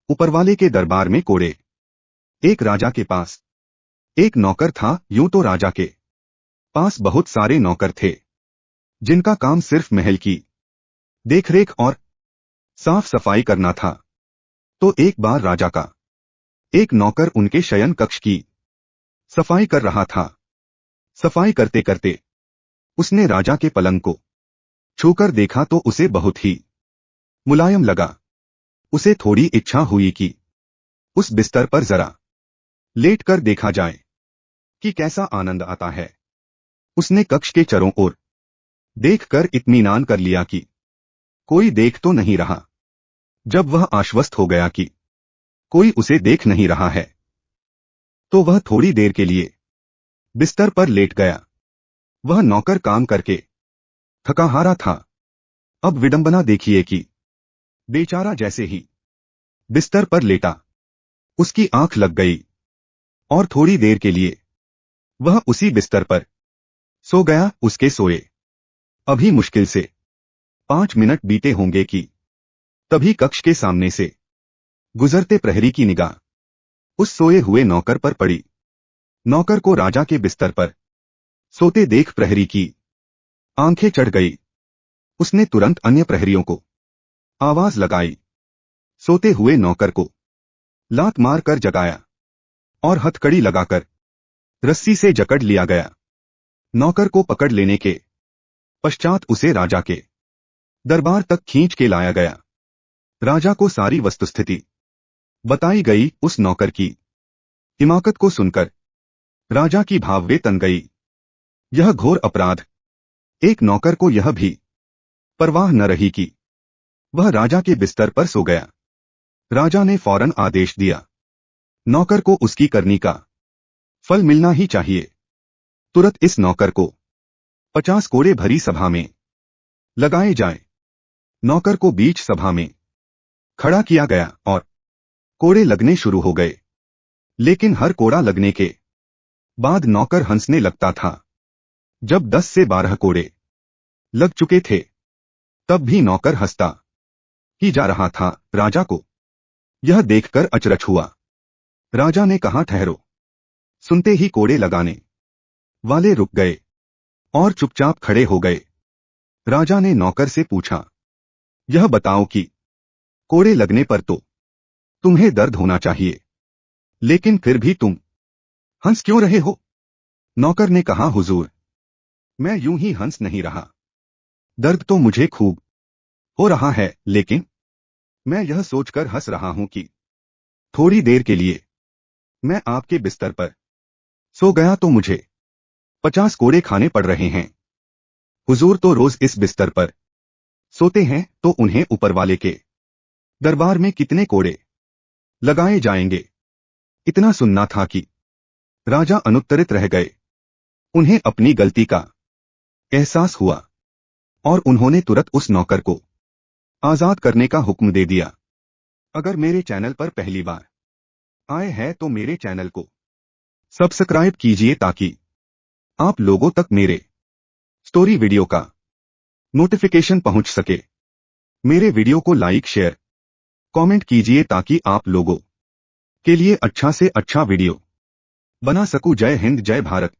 ऊपरवाले के दरबार में कोड़े। एक राजा के पास एक नौकर था। यूं तो राजा के पास बहुत सारे नौकर थे जिनका काम सिर्फ महल की देखरेख और साफ सफाई करना था। तो एक बार राजा का एक नौकर उनके शयन कक्ष की सफाई कर रहा था। सफाई करते करते उसने राजा के पलंग को छूकर देखा तो उसे बहुत ही मुलायम लगा। उसे थोड़ी इच्छा हुई कि उस बिस्तर पर जरा लेटकर देखा जाए कि कैसा आनंद आता है। उसने कक्ष के चारों ओर देखकर इत्मीनान कर लिया कि कोई देख तो नहीं रहा। जब वह आश्वस्त हो गया कि कोई उसे देख नहीं रहा है तो वह थोड़ी देर के लिए बिस्तर पर लेट गया। वह नौकर काम करके थकाहारा था। अब विडंबना देखिए कि बेचारा जैसे ही बिस्तर पर लेटा उसकी आंख लग गई और थोड़ी देर के लिए वह उसी बिस्तर पर सो गया। उसके सोए अभी मुश्किल से 5 मिनट बीते होंगे कि तभी कक्ष के सामने से गुजरते प्रहरी की निगाह उस सोए हुए नौकर पर पड़ी। नौकर को राजा के बिस्तर पर सोते देख प्रहरी की आंखें चढ़ गई। उसने तुरंत अन्य प्रहरियों को आवाज लगाई। सोते हुए नौकर को लात मारकर जगाया और हथकड़ी लगाकर रस्सी से जकड़ लिया गया। नौकर को पकड़ लेने के पश्चात उसे राजा के दरबार तक खींच के लाया गया। राजा को सारी वस्तुस्थिति बताई गई। उस नौकर की हिमाकत को सुनकर राजा की भाववे तन गई। यह घोर अपराध। एक नौकर को यह भी परवाह न रही कि वह राजा के बिस्तर पर सो गया। राजा ने फौरन आदेश दिया, नौकर को उसकी करनी का फल मिलना ही चाहिए। तुरंत इस नौकर को 50 कोड़े भरी सभा में लगाए जाएं। नौकर को बीच सभा में खड़ा किया गया और कोड़े लगने शुरू हो गए। लेकिन हर कोड़ा लगने के बाद नौकर हंसने लगता था। जब 10 से 12 कोड़े लग चुके थे तब भी नौकर हंसता ही जा रहा था। राजा को यह देखकर अचरज हुआ। राजा ने कहा, ठहरो। सुनते ही कोड़े लगाने वाले रुक गए और चुपचाप खड़े हो गए। राजा ने नौकर से पूछा, यह बताओ कि कोड़े लगने पर तो तुम्हें दर्द होना चाहिए, लेकिन फिर भी तुम हंस क्यों रहे हो? नौकर ने कहा, हुजूर, मैं यूं ही हंस नहीं रहा। दर्द तो मुझे खूब हो रहा है, लेकिन मैं यह सोचकर हंस रहा हूं कि थोड़ी देर के लिए मैं आपके बिस्तर पर सो गया तो मुझे 50 कोड़े खाने पड़ रहे हैं। हुजूर तो रोज इस बिस्तर पर सोते हैं, तो उन्हें ऊपरवाले के दरबार में कितने कोड़े लगाए जाएंगे? इतना सुनना था कि राजा अनुत्तरित रह गए। उन्हें अपनी गलती का एहसास हुआ और उन्होंने तुरंत उस नौकर को आजाद करने का हुक्म दे दिया। अगर मेरे चैनल पर पहली बार आए हैं तो मेरे चैनल को सब्सक्राइब कीजिए ताकि आप लोगों तक मेरे स्टोरी वीडियो का नोटिफिकेशन पहुंच सके। मेरे वीडियो को लाइक, शेयर, कमेंट कीजिए ताकि आप लोगों के लिए अच्छा से अच्छा वीडियो बना सकूं। जय हिंद, जय भारत।